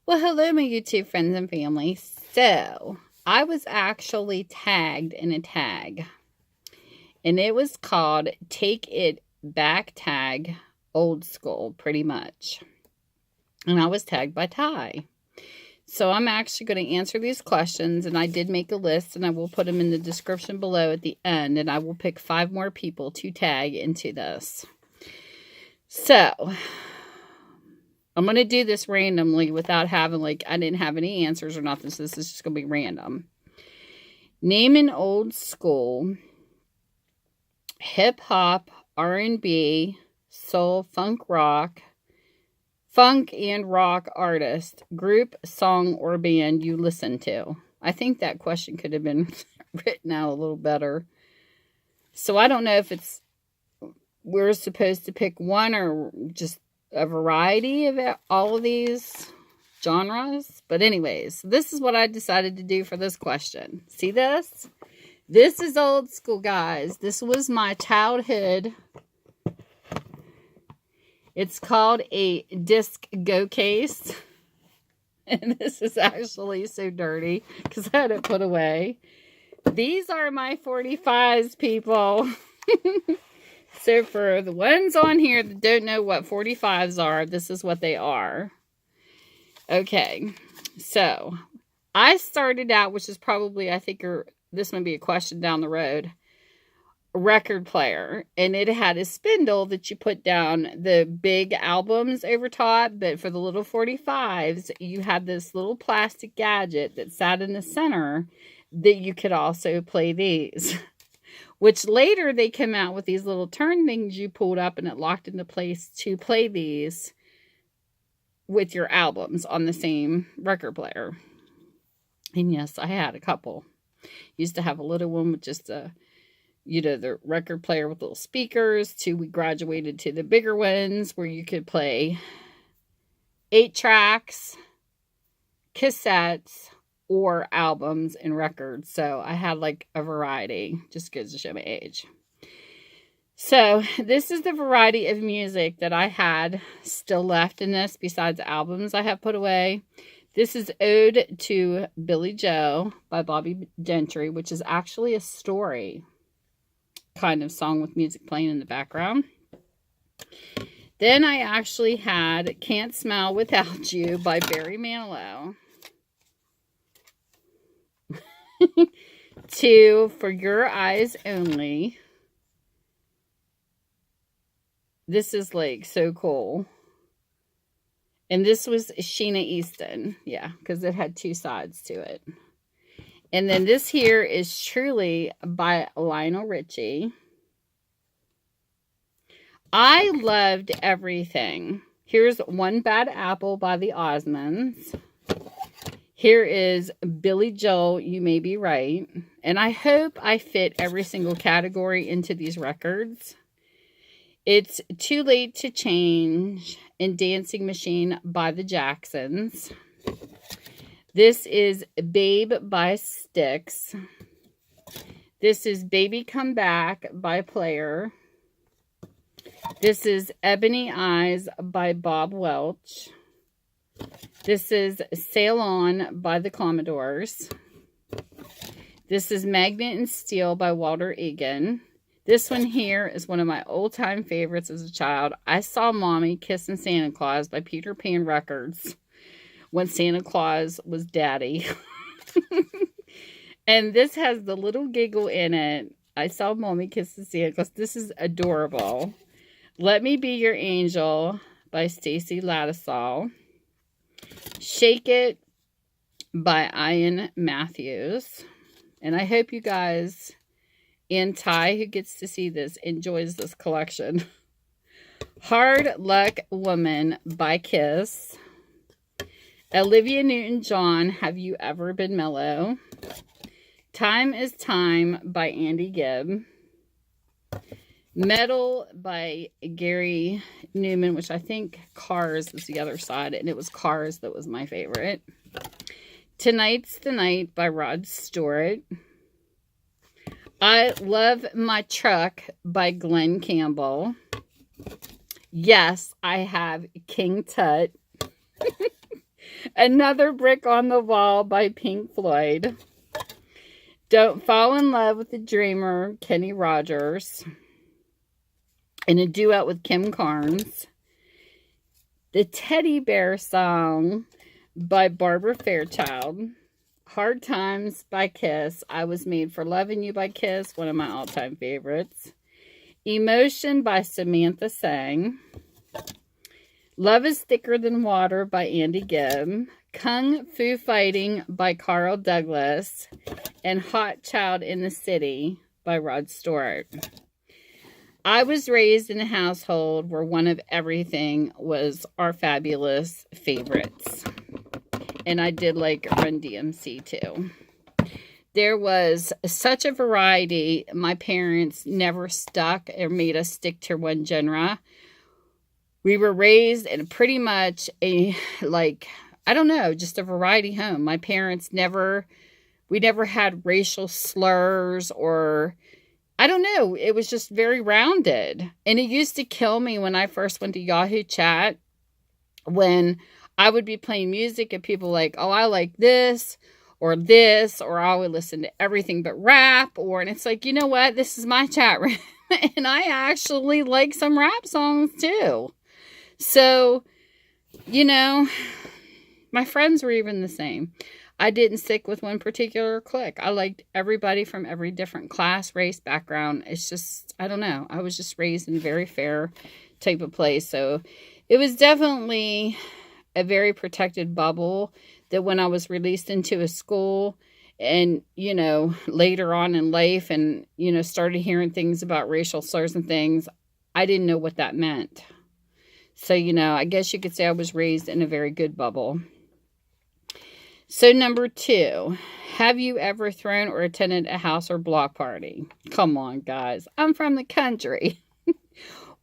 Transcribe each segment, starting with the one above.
Well, hello, my YouTube friends and family. So, I was actually tagged in a tag, and it was called Take It Back Tag Old School, pretty much. And I was tagged by Ty. So, I'm actually going to answer these questions, and I did make a list, and I will put them in the description below at the end, and I will pick 5 more people to tag into this. So, I'm going to do this randomly without having, I didn't have any answers or nothing, so this is just going to be random. Name an old school hip-hop, R&B, soul, funk and rock artist, group, song, or band you listen to. I think that question could have been written out a little better. So I don't know if we're supposed to pick one or just a variety of all of these genres. But anyways, this is what I decided to do for this question. See this? This is old school, guys. This was my childhood. It's called a disc go case. And this is actually so dirty because I had it put away. These are my 45s, people. So for the ones on here that don't know what 45s are, this is what they are. Okay, so I started out, which is probably, I think, this might be a question down the road, a record player. And it had a spindle that you put down the big albums over top. But for the little 45s, you had this little plastic gadget that sat in the center that you could also play these. Which later they came out with these little turn things you pulled up and it locked into place to play these with your albums on the same record player. And yes, I had a couple. Used to have a little one with just the record player with little speakers. We graduated to the bigger ones where you could play 8 tracks, cassettes, or albums and records. So I had a variety. Just goes to show my age. So this is the variety of music that I had still left in this besides albums I have put away. This is Ode to Billy Joe by Bobby Gentry, which is actually a story kind of song with music playing in the background. Then I actually had Can't Smile Without You by Barry Manilow. 2, For Your Eyes Only. This is so cool. And this was Sheena Easton. Yeah, because it had 2 sides to it. And then this here is Truly by Lionel Richie. I loved everything. Here's One Bad Apple by the Osmonds. Here is Billy Joel, You May Be Right. And I hope I fit every single category into these records. It's Too Late to Change and Dancing Machine by the Jacksons. This is Babe by Styx. This is Baby Come Back by Player. This is Ebony Eyes by Bob Welch. This is Sail On by the Commodores. This is Magnet and Steel by Walter Egan. This one here is one of my old-time favorites as a child. I Saw Mommy Kissing Santa Claus by Peter Pan Records when Santa Claus was daddy. And this has the little giggle in it. I Saw Mommy Kissing Santa Claus. This is adorable. Let Me Be Your Angel by Stacy Lattisaw. Shake It by Ian Matthews. And I hope you guys and Ty, who gets to see this, enjoys this collection. Hard Luck Woman by Kiss. Olivia Newton-John, Have You Ever Been Mellow? Time is Time by Andy Gibb. Metal by Gary Newman, which I think Cars is the other side, and it was Cars that was my favorite. Tonight's the Night by Rod Stewart. I Love My Truck by Glenn Campbell. Yes, I have King Tut. Another Brick on the Wall by Pink Floyd. Don't Fall in Love with the Dreamer, Kenny Rogers. In a duet with Kim Carnes. The Teddy Bear Song by Barbara Fairchild. Hard Times by Kiss. I Was Made for Loving You by Kiss, one of my all-time favorites. Emotion by Samantha Sang. Love is Thicker Than Water by Andy Gibb. Kung Fu Fighting by Carl Douglas. And Hot Child in the City by Rod Stewart. I was raised in a household where One of Everything was our fabulous favorites. And I did like Run DMC too. There was such a variety. My parents never stuck or made us stick to one genre. We were raised in pretty much a, I don't know, just a variety home. My parents we never had racial slurs or, I don't know. It was just very rounded. And it used to kill me when I first went to Yahoo Chat when I would be playing music and people like, oh, I like this, or I would listen to everything but rap, and it's like, you know what? This is my chat room. And I actually like some rap songs too. So, my friends were even the same. I didn't stick with one particular clique. I liked everybody from every different class, race, background. It's just, I don't know. I was just raised in a very fair type of place. So it was definitely a very protected bubble that when I was released into a school and, later on in life and, started hearing things about racial slurs and things, I didn't know what that meant. So, I guess you could say I was raised in a very good bubble. So, number 2, have you ever thrown or attended a house or block party? Come on, guys. I'm from the country.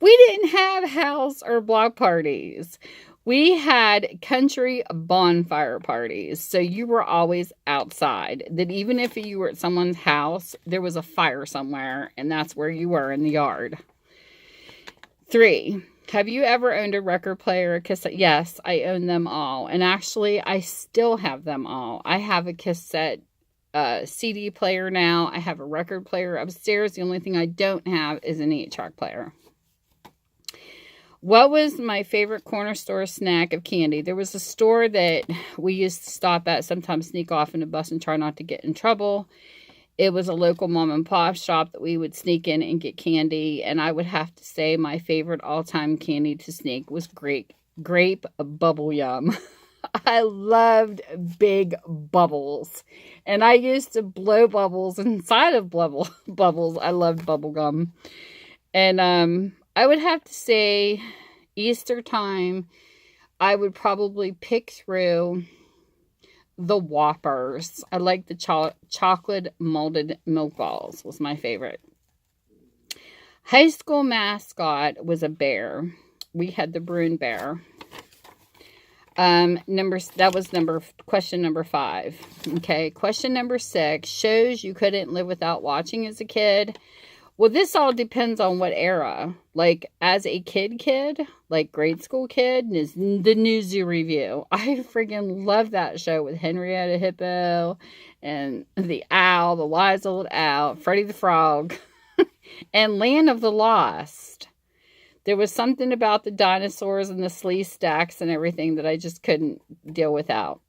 We didn't have house or block parties. We had country bonfire parties. So, you were always outside. That even if you were at someone's house, there was a fire somewhere, and that's where you were in the yard. 3. Have you ever owned a record player or cassette? Yes, I own them all. And actually, I still have them all. I have a cassette CD player now. I have a record player upstairs. The only thing I don't have is an 8-track player. What was my favorite corner store snack of candy? There was a store that we used to stop at, sometimes sneak off in the bus and try not to get in trouble. It was a local mom and pop shop that we would sneak in and get candy. And I would have to say my favorite all-time candy to sneak was grape bubble yum. I loved big bubbles. And I used to blow bubbles inside of bubbles. I loved bubble gum. And I would have to say Easter time, I would probably pick through the Whoppers. I like the chocolate molded milk balls was my favorite. High school mascot was a bear. We had the Bruin bear. Question number 5. Okay, question number 6. Shows you couldn't live without watching as a kid. Well, this all depends on what era. Like, as a kid, like grade school kid, is the New Zoo Review. I freaking love that show with Henrietta Hippo and the owl, the wise old owl, Freddie the Frog, and Land of the Lost. There was something about the dinosaurs and the slee stacks and everything that I just couldn't deal without.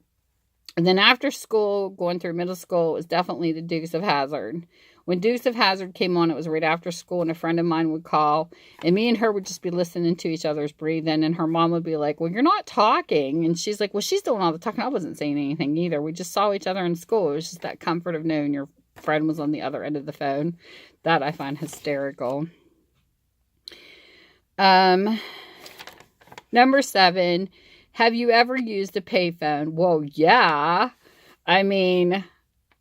And then after school, going through middle school, it was definitely the Dukes of Hazzard. When Dukes of Hazzard came on, it was right after school, and a friend of mine would call, and me and her would just be listening to each other's breathing, and her mom would be like, well, you're not talking, and she's like, well, she's doing all the talking. I wasn't saying anything either. We just saw each other in school. It was just that comfort of knowing your friend was on the other end of the phone. That I find hysterical. Number 7, have you ever used a payphone? Well, yeah. I mean,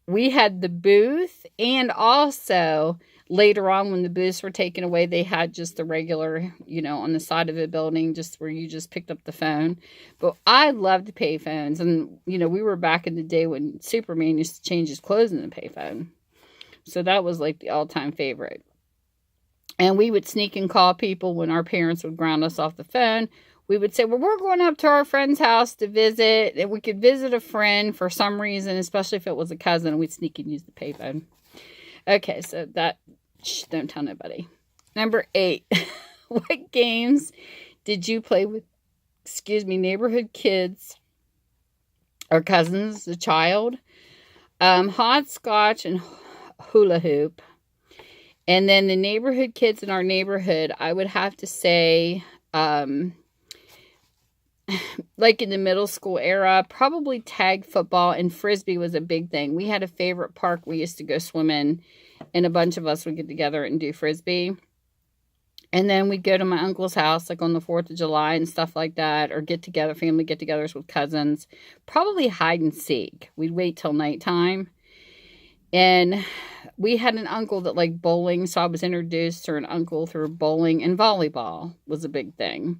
we had the booth, and also later on when the booths were taken away, they had just the regular, on the side of the building, just where you just picked up the phone. But I loved payphones, and, we were back in the day when Superman used to change his clothes in the payphone. So that was like the all-time favorite. And we would sneak and call people when our parents would ground us off the phone. we would say, well, we're going up to our friend's house to visit. And we could visit a friend for some reason, especially if it was a cousin. We'd sneak and use the payphone. Okay, so that, don't tell nobody. Number 8. What games did you play with, neighborhood kids or cousins as a child? Hopscotch and hula hoop. And then the neighborhood kids in our neighborhood, I would have to say, like in the middle school era, probably tag football and frisbee was a big thing. We had a favorite park we used to go swim in, and a bunch of us would get together and do frisbee. And then we'd go to my uncle's house, like on the 4th of July and stuff like that, or get together, family get-togethers with cousins. Probably hide and seek. We'd wait till nighttime. And we had an uncle that liked bowling, so I was introduced to an uncle through bowling, and volleyball was a big thing.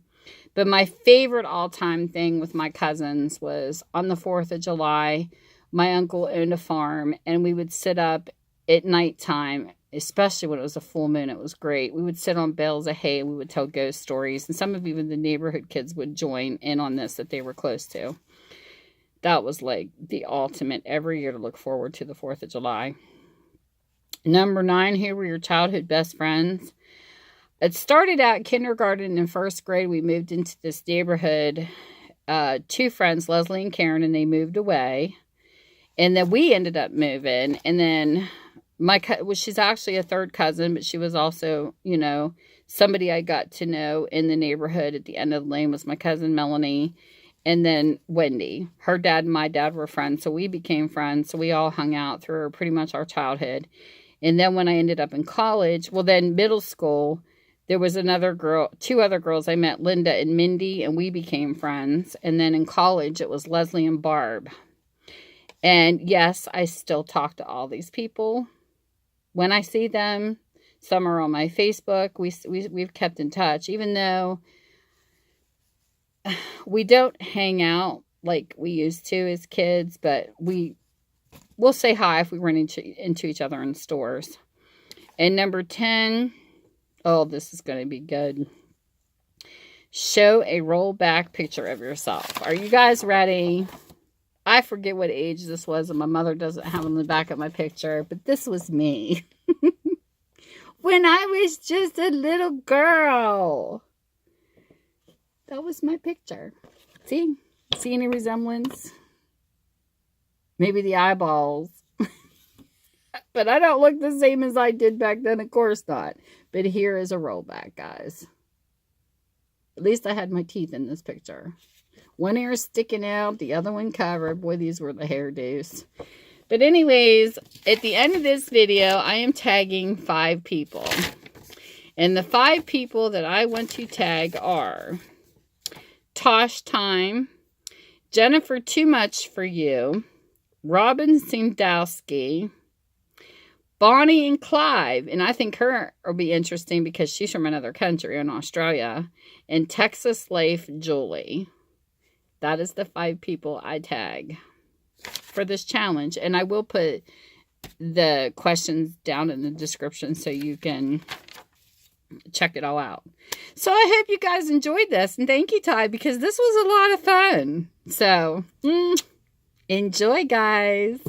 But my favorite all-time thing with my cousins was on the 4th of July, my uncle owned a farm, and we would sit up at nighttime, especially when it was a full moon. It was great. We would sit on bales of hay, and we would tell ghost stories, and some of even the neighborhood kids would join in on this that they were close to. That was like the ultimate every year to look forward to the 4th of July. Number 9, who were your childhood best friends? It started out kindergarten and first grade. We moved into this neighborhood. 2 friends, Leslie and Karen, and they moved away. And then we ended up moving. And then she's actually a third cousin, but she was also, somebody I got to know in the neighborhood at the end of the lane was my cousin Melanie. And then Wendy, her dad and my dad were friends. So we became friends. So we all hung out through pretty much our childhood. And then when I ended up in college, then middle school, there was another girl, 2 other girls I met, Linda and Mindy, and we became friends. And then in college, it was Leslie and Barb. And yes, I still talk to all these people when I see them. Some are on my Facebook. We've kept in touch, even though we don't hang out like we used to as kids, but we'll say hi if we run into each other in stores. And number 10, oh, this is going to be good. Show a rollback picture of yourself. Are you guys ready? I forget what age this was, and my mother doesn't have on the back of my picture, but this was me. When I was just a little girl. That was my picture. See? See any resemblance? Maybe the eyeballs. But I don't look the same as I did back then. Of course not. But here is a rollback, guys. At least I had my teeth in this picture. One ear sticking out, the other one covered. Boy, these were the hairdos. But anyways, at the end of this video, I am tagging 5 people. And the 5 people that I want to tag are Tosh Time, Jennifer Too Much For You, Robin Sandowsky, Bonny And Clive, and I think her will be interesting because she's from another country in Australia, and Texas Life Julie. That is the 5 people I tag for this challenge, and I will put the questions down in the description so you can check it all out. So I hope you guys enjoyed this, and thank you, Ty, because this was a lot of fun. So, enjoy, guys.